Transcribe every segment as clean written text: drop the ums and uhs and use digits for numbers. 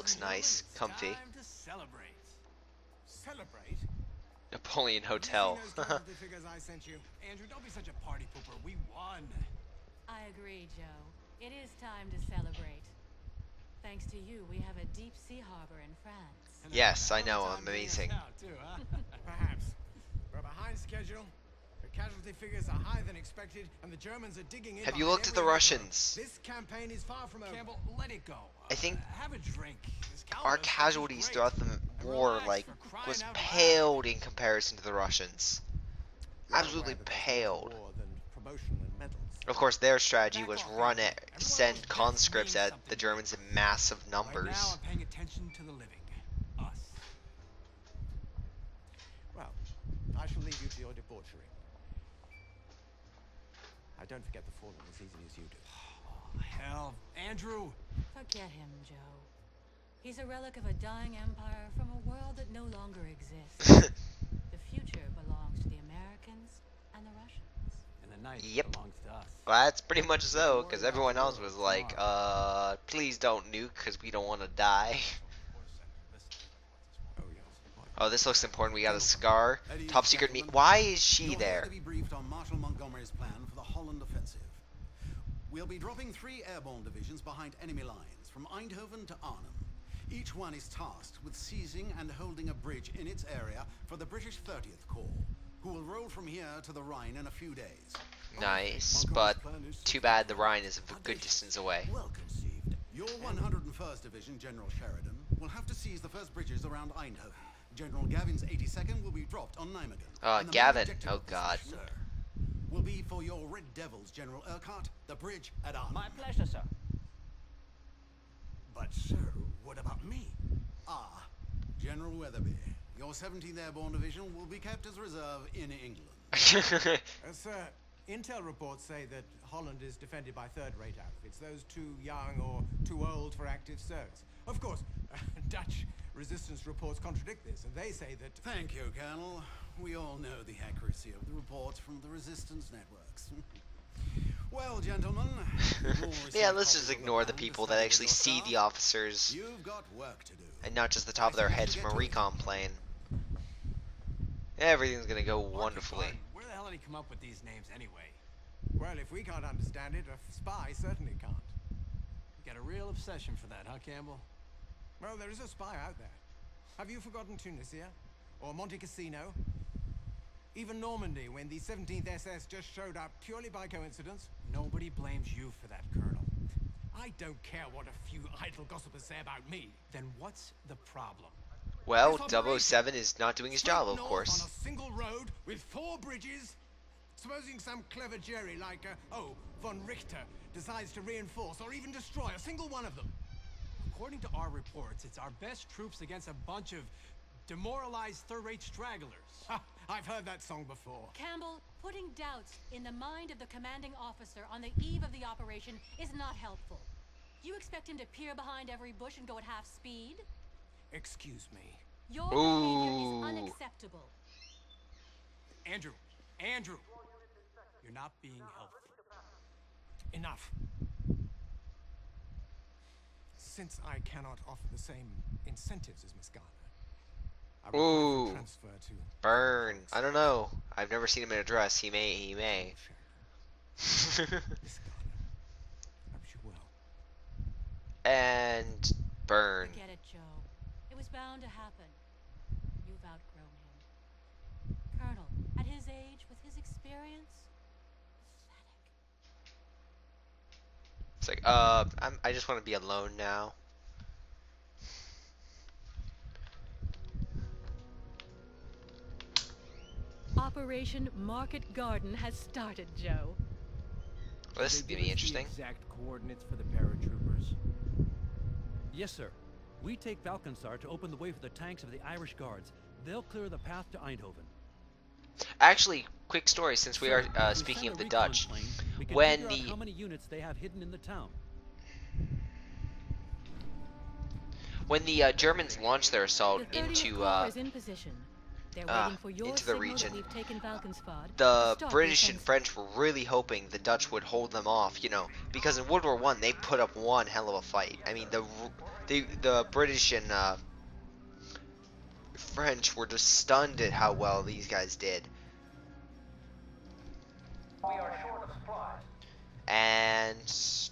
looks nice, comfy. Time to celebrate. Celebrate? Napoleon Hotel. Have you seen those casualty figures I sent you? Andrew, don't be such a party pooper. We won. I agree, Joe. It is time to celebrate. Thanks to you, we have a deep sea harbor in France. Yes, I know, amazing. Perhaps. We're behind schedule. The casualty figures are higher than expected, and the Germans are digging in. Have you looked at the Russians? This campaign is far from over. Campbell, let it go. I think have a drink. our casualties throughout the war, like, was paled in comparison to the Russians. Absolutely paled. Of course, their strategy was send conscripts at the Germans in massive numbers. Now I'm paying attention to the living. Us. Well, I shall leave you to your debauchery. I don't forget the fallen as easily as you do. Oh, hell, Andrew! Forget him, Joe. He's a relic of a dying empire from a world that no longer exists. The future belongs to the Americans and the Russians. And the night Yep. belongs to us. Well, that's pretty much so, because everyone else was like, please don't nuke, because we don't want to die. Oh, this looks important. We got a Scar. Top secret meet. Why is she there? To be briefed on Marshal Montgomery's plan for the Holland offensive. We'll be dropping 3 airborne divisions behind enemy lines, from Eindhoven to Arnhem. Each one is tasked with seizing and holding a bridge in its area for the British 30th Corps, who will roll from here to the Rhine in a few days. Nice, but too bad the Rhine is a good distance away. Well conceived. Your 101st Division, General Sheridan, will have to seize the first bridges around Eindhoven. General Gavin's 82nd will be dropped on Nijmegen. Gavin. Oh, God. Sir, will be for your Red Devils, General Urquhart, the bridge at Arnhem. My pleasure, sir. But, sir, what about me? Ah, General Weatherby, your 17th Airborne Division will be kept as reserve in England. Sir, intel reports say that Holland is defended by third-rate outfits, those too young or too old for active service. Of course, Dutch resistance reports contradict this, and they say that... Thank you, Colonel. We all know the accuracy of the reports from the resistance networks. Well, gentlemen... Yeah, let's just ignore the people that actually see the officers. You've got work to do. And not just the top of their heads from a recon plane. Everything's gonna go wonderfully. Where the hell did he come up with these names anyway? Well, if we can't understand it, a spy certainly can't. You got a real obsession for that, huh, Campbell? Well, there is a spy out there. Have you forgotten Tunisia? Or Monte Cassino? Even Normandy, when the 17th SS just showed up purely by coincidence? Nobody blames you for that, Colonel. I don't care what a few idle gossipers say about me. Then what's the problem? Well, 007 is not doing his job, of course. On a single road with 4 bridges? Supposing some clever Jerry like, von Richter decides to reinforce or even destroy a single one of them. According to our reports, it's our best troops against a bunch of demoralized third-rate stragglers. Ha, I've heard that song before. Campbell, putting doubts in the mind of the commanding officer on the eve of the operation is not helpful. You expect him to peer behind every bush and go at half speed? Excuse me. Your behavior is unacceptable. Andrew, you're not being helpful. Enough. Since I cannot offer the same incentives as Miss Garner, I will transfer to burn. I don't know. I've never seen him in a dress. He may. Miss Garner. Hope she will. And burn. Forget it, Joe. It was bound to happen. You've outgrown him. Colonel, at his age, with his experience, It's like, I just want to be alone now. Operation Market Garden has started, Joe. Well, this is gonna be interesting. Exact coordinates for the paratroopers. Yes, sir. We take Valkensar to open the way for the tanks of the Irish Guards. They'll clear the path to Eindhoven. Actually, quick story, since we are speaking of the Dutch. When the how many units they have hidden in the town. Germans launched their assault into is in position. They're waiting for your into the signal region. that we've taken Valkenspad to The start British and offensive. French were really hoping the Dutch would hold them off, because in World War One they put up one hell of a fight. I mean, the British and French were just stunned at how well these guys did. We are short of supplies. And let's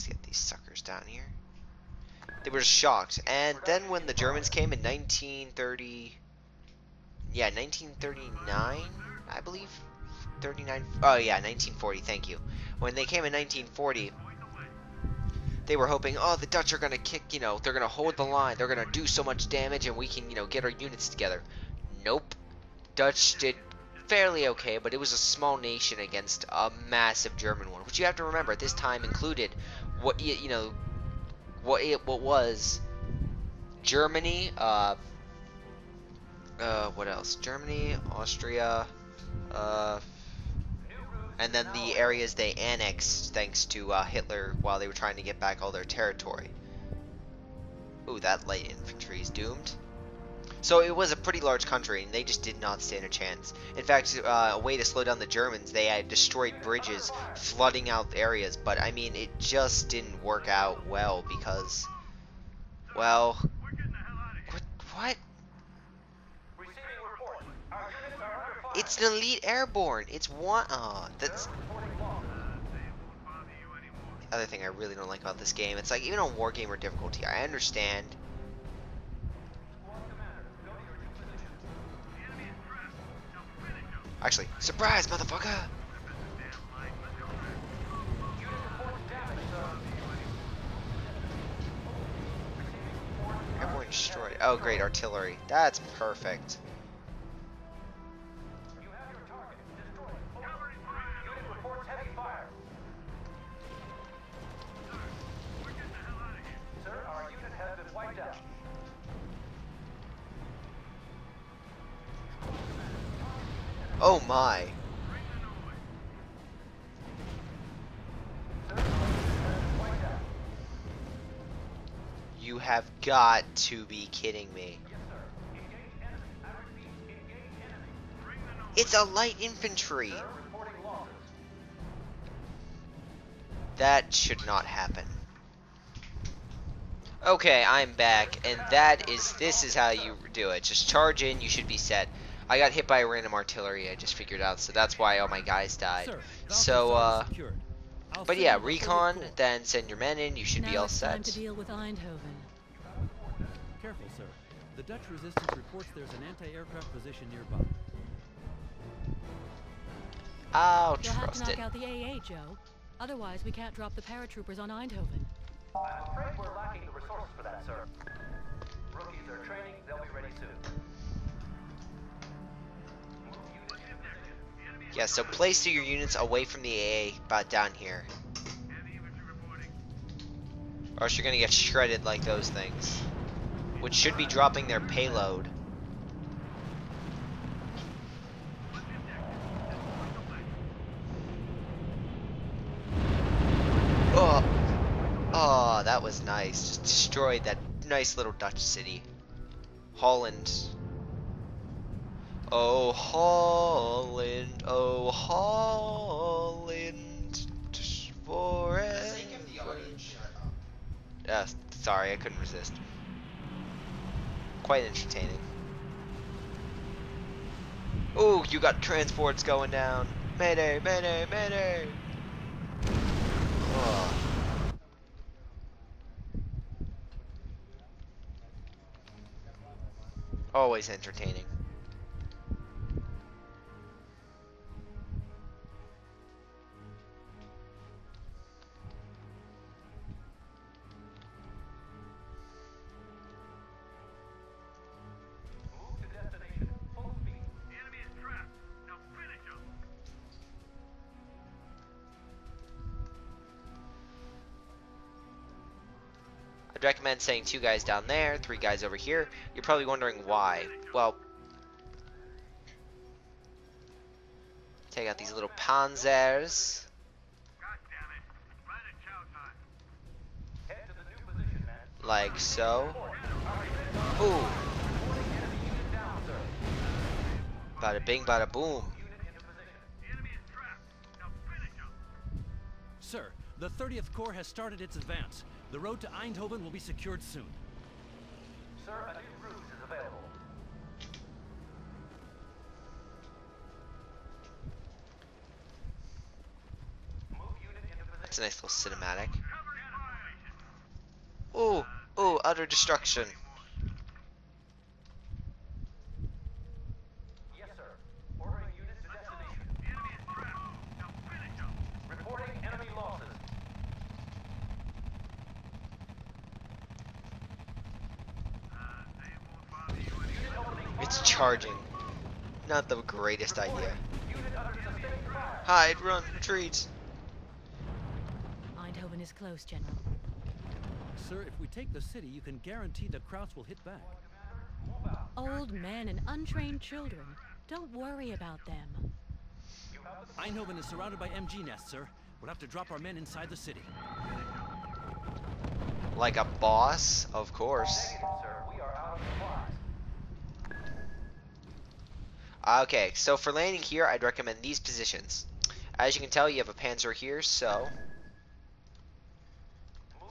get these suckers down here. They were just shocked. And then when the Germans came in 1939, I believe. 39. Oh yeah, 1940. Thank you. When they came in 1940, they were hoping, oh, the Dutch are gonna kick. They're gonna hold the line. They're gonna do so much damage, and we can, get our units together. Nope. Dutch did fairly okay, but it was a small nation against a massive German one, which you have to remember at this time included what was Germany, what else? Germany, Austria, and then the areas they annexed thanks to Hitler while they were trying to get back all their territory. Ooh, that light infantry is doomed. So it was a pretty large country, and they just did not stand a chance. In fact, a way to slow down the Germans, they had destroyed bridges, flooding out areas, but I mean, it just didn't work out well because, well, what? It's an elite airborne. It's one. That's the other thing I really don't like about this game. It's like even on war gamer difficulty, I understand. Actually, surprise, motherfucker! Airborne destroyed. Oh, great, artillery. That's perfect. Oh my. You have got to be kidding me. It's a light infantry. That should not happen. Okay, I'm back, and this is how you do it. Just charge in, you should be set. I got hit by random artillery, I just figured out, so that's why all my guys died. Sir, So, secured. but yeah, recon, then send your men in, you should be Now all it's time to set. deal with Eindhoven. Careful, sir. The Dutch resistance reports there's an anti-aircraft position nearby. I'll You'll have to trust knock it. out the AA, Joe. Otherwise, we can't drop the paratroopers on Eindhoven. I'm afraid we're lacking the resources for that, sir. Rookies are training, they'll be ready soon. Yeah, so place your units away from the AA, about down here. Or else you're gonna get shredded like those things. Which should be dropping their payload. Oh, oh, that was nice. Just destroyed that nice little Dutch city. Holland. Oh, Holland. Oh, Holland. Forever. Sorry, I couldn't resist. Quite entertaining. Ooh, you got transports going down. Mayday, mayday, mayday. Oh. Always entertaining. Move to destination, full speed. The enemy is trapped. Now finish him. I'd recommend saying 2 guys down there, 3 guys over here. You're probably wondering why. Well, take out these little panzers. God damn it. Right at chow time. Head Like so. Ooh. Bada bing, bada boom. Sir, the 30th Corps has started its advance. The road to Eindhoven will be secured soon. Sir, a new Ruse is available. Move unit into position. It's a nice little cinematic. Ooh, ooh, utter destruction. Yes, sir. Ordering units to destination. Reporting enemy losses. It's charging. Not the greatest idea. Unit under sustained fire. Hide, run, retreat. Eindhoven is close, General. Sir, if we take the city, you can guarantee the Krauts will hit back. Old men and untrained children. Don't worry about them. Eindhoven is surrounded by MG nests, sir. We'll have to drop our men inside the city. Like a boss, of course. Negative, sir. We are out of supplies. Okay, so for landing here, I'd recommend these positions. As you can tell, you have a Panzer here, so...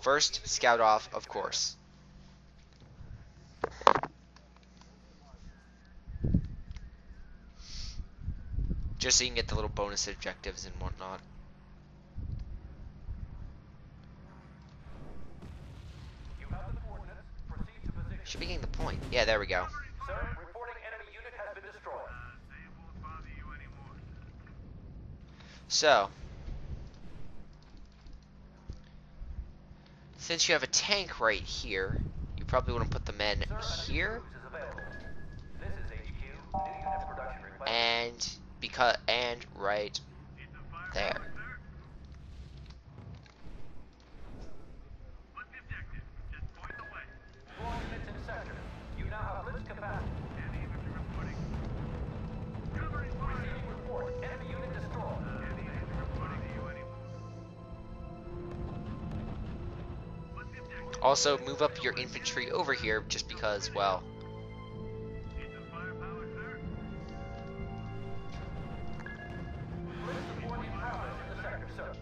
First, scout off, of course. Just so you can get the little bonus objectives and whatnot. You have the coordinates. Proceed to position. Should be getting the point. Yeah, there we go. Sir, reporting enemy unit has been destroyed. So, since you have a tank right here, you probably want to put the men here, Ruse is available. This is HQ. New unit production request. and right there. Four units in sector. You now have blitz capacity. Receiving report. Enemy unit destroyed. Also, move up your infantry over here just because, well, Blitz support in progress in the sector, sir.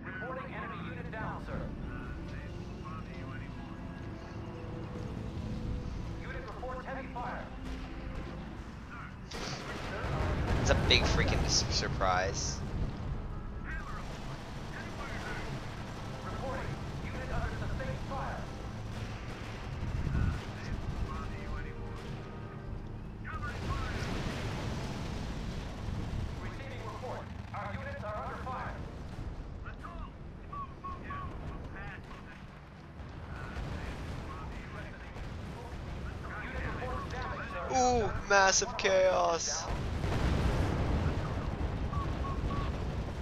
Reporting enemy unit down, sir. Unit reports heavy fire. it's a big freaking surprise. Reporting. Unit under sustained fire. Receiving report. Our units are under fire. Unit reports damage, sir. Ooh, massive chaos.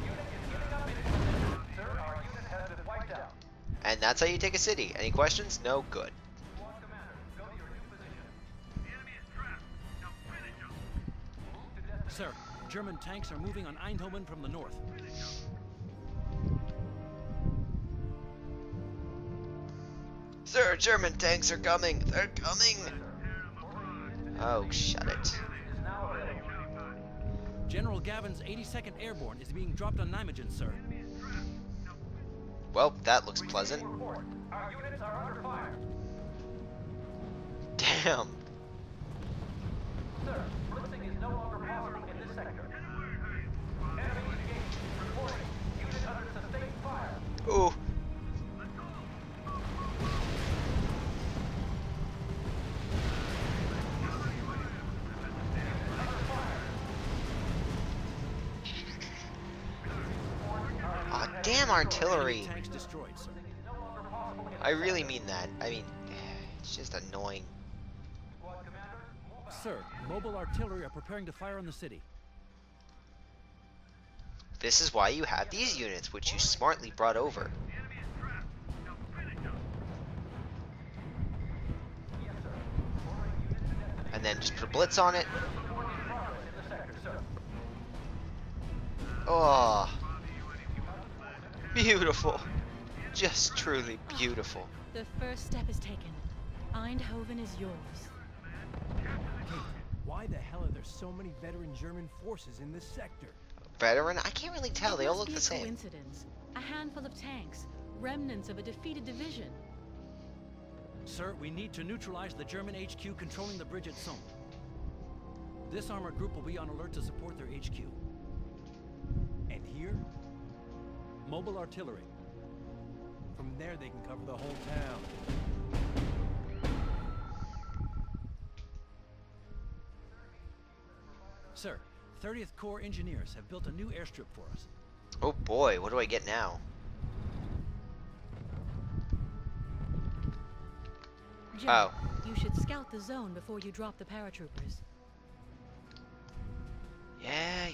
Unit is giving up its position. Sir, our unit has been wiped out. And that's how you take a city. Any questions? No? Good. Squad commander, go to your new position. Move to destination. Sir, German tanks are moving on Eindhoven from the north. Sir, German tanks are coming. They're coming. Oh, shut it. Is now available. General Gavin's 82nd Airborne is being dropped on Nijmegen, sir. Well, that looks pleasant. Report. Our units are under fire. Damn. Sir, blitzing is no longer possible in this sector. Enemy engaged. Reporting. Unit under sustained fire. Ooh. Aw, damn artillery. Tanks destroyed, sir. No longer possible in I really mean that. I mean, it's just annoying. Squad commander. Move out. Sir, mobile artillery are preparing to fire on the city. This is why you have these units, which you smartly brought over. Yes, sir. Ordering unit to destination. And then just put a blitz on it. Oh, beautiful. Just truly beautiful. The first step is taken. Eindhoven is yours. Why the hell are there so many veteran German forces in this sector? Veteran? I can't really tell. They all look the same. Coincidence. A handful of tanks, remnants of a defeated division. Sir, we need to neutralize the German HQ controlling the bridge at Somme. This armored group will be on alert to support their HQ. And here? Mobile artillery. From there they can cover the whole town. Sir, 30th Corps engineers have built a new airstrip for us. Oh boy, what do I get now? Joe, Oh. You should scout the zone before you drop the paratroopers. Yeah.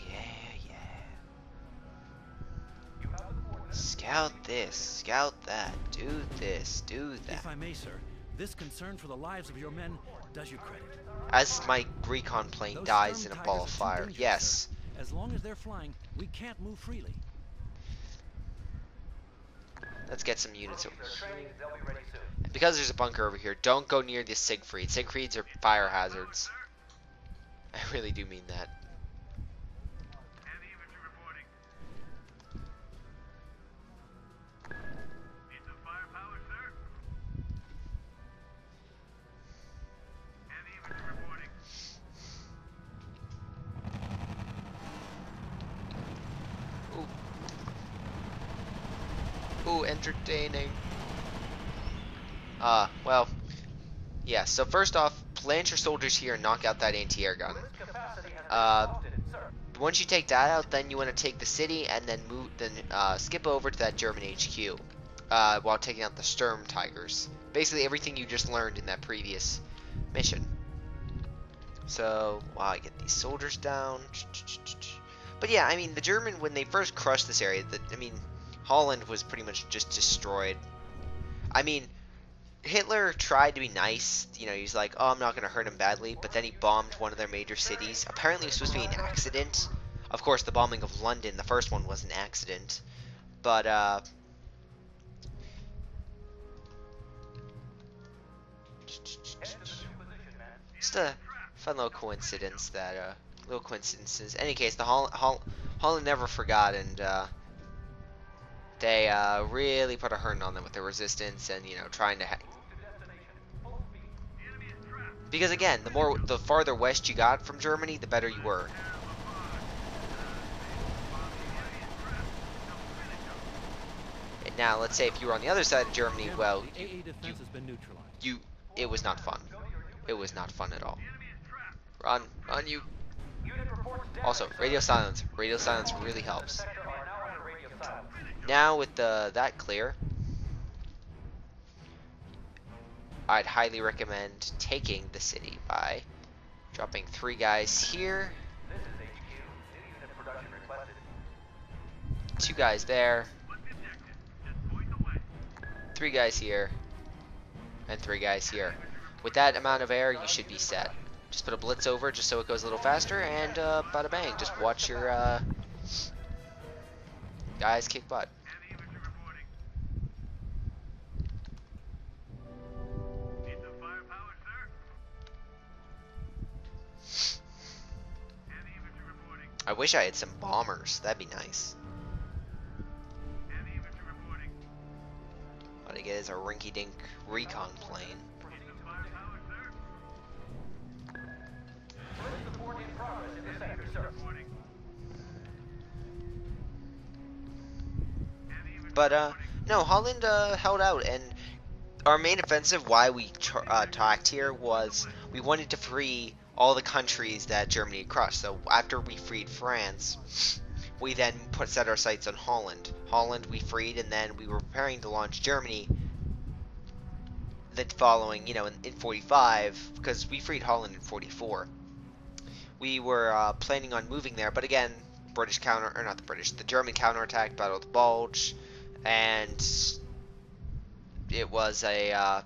Scout this, scout that, do this, do that. If I may, sir, this concern for the lives of your men does you credit. As my recon plane Those dies Sturm in a Tigers ball are of too fire. dangerous, Yes. sir. As long as they're flying, we can't move freely. Let's get some units over. Training, they'll be ready soon. And because there's a bunker over here, don't go near the Siegfried. Siegfrieds are fire hazards. I really do mean that. Ooh, entertaining. Well, yeah, so first off, plant your soldiers here and knock out that anti-air gun. Once you take that out, then you want to take the city and then skip over to that German HQ while taking out the Sturm Tigers. Basically everything you just learned in that previous mission. So, wow, I get these soldiers down. But yeah, I mean, the German, when they first crushed this area, Holland was pretty much just destroyed. I mean, Hitler tried to be nice. You know, he's like, oh, I'm not going to hurt him badly. But then he bombed one of their major cities. Apparently it was supposed to be an accident. Of course, the bombing of London, the first one, was an accident. But, just a fun little coincidence that, little coincidences. In any case, the Holland never forgot, and, they really put a hurting on them with their resistance and, you know, trying to because again, the farther west you got from Germany, the better you were. And now, let's say if you were on the other side of Germany, well, the AA defense has been neutralized. it was not fun. It was not fun at all. Run, you. Also, radio silence. Radio silence really helps. Now with that clear, I'd highly recommend taking the city by dropping 3 guys here, 2 guys there, 3 guys here, and 3 guys here. With that amount of air, you should be set. Just put a blitz over just so it goes a little faster, and bada bang, just watch your guys kick butt. I wish I had some bombers. That'd be nice. What I get is a rinky-dink recon plane. But no, Holland held out, and our main offensive, why we attacked here, was we wanted to free all the countries that Germany had crushed. So after we freed France, we then set our sights on Holland. Holland we freed, and then we were preparing to launch Germany the following, you know, in 45, because we freed Holland in 44. We were planning on moving there, but again, the German counterattacked, Battle of the Bulge, and it was a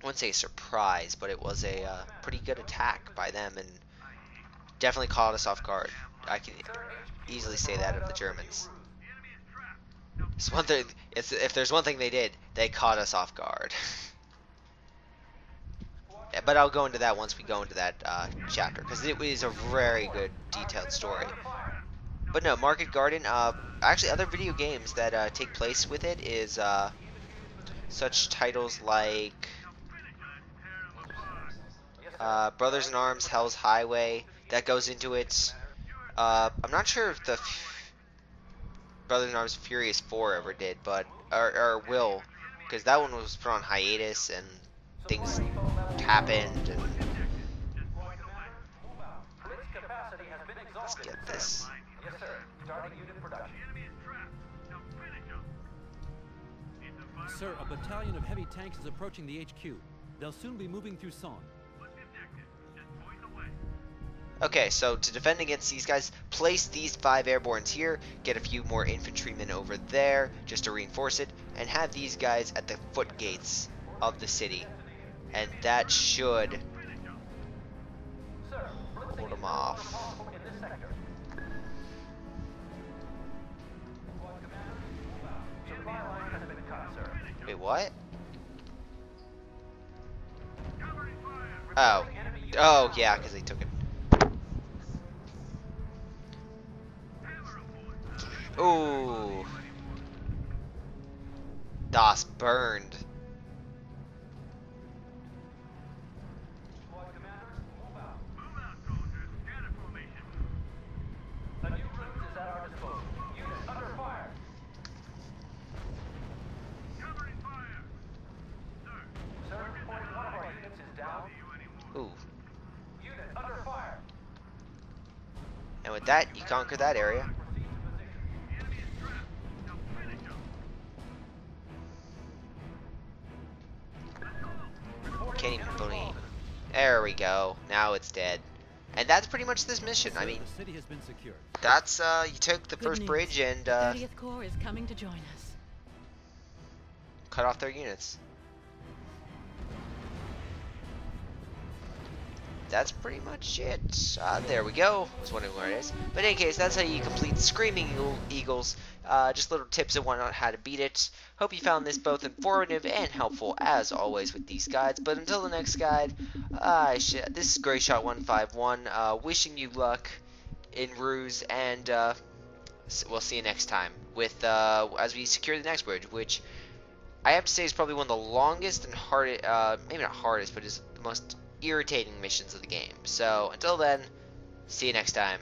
wouldn't say a surprise, but it was a pretty good attack by them, and definitely caught us off guard. I can easily say that of the Germans. It's one thing. If there's one thing they did, they caught us off guard. Yeah, but I'll go into that once we go into that chapter, because it is a very good, detailed story. But no, Market Garden. Actually, other video games that take place with it is such titles like Brothers in Arms, Hell's Highway. That goes into it. I'm not sure if the Brothers in Arms Furious 4 ever did, but or will, because that one was put on hiatus and things happened. And let's get this. Yes, sir. Starting unit production. Sir, a battalion of heavy tanks is approaching the HQ. They'll soon be moving through Song. Okay, so to defend against these guys, place these 5 airbornes here, get a few more infantrymen over there just to reinforce it, and have these guys at the foot gates of the city. And that should hold them off. Wait, what? Oh. Oh, yeah, because they took it. Ooh. Das burned. A new route is at our disposal. Units under fire. Covering fire. Sir, reporting one of our units is down. Ooh. Unit under fire. And with that, you conquer that area. Can't even believe. There we go. Now it's dead. And that's pretty much this mission. I mean, The city has been secured. that's you took the first bridge and 30th Corps is coming to join us. cut off their units. That's pretty much it. There we go. I was wondering where it is. But in any case, that's how you complete Screaming Eagles. Just little tips and whatnot how to beat it. Hope you found this both informative and helpful, as always, with these guides. But until the next guide, this is GrayShot151, wishing you luck in Ruse, and we'll see you next time with as we secure the next bridge, which I have to say is probably one of the longest and hardest, maybe not hardest, but is the most irritating missions of the game. So until then, see you next time.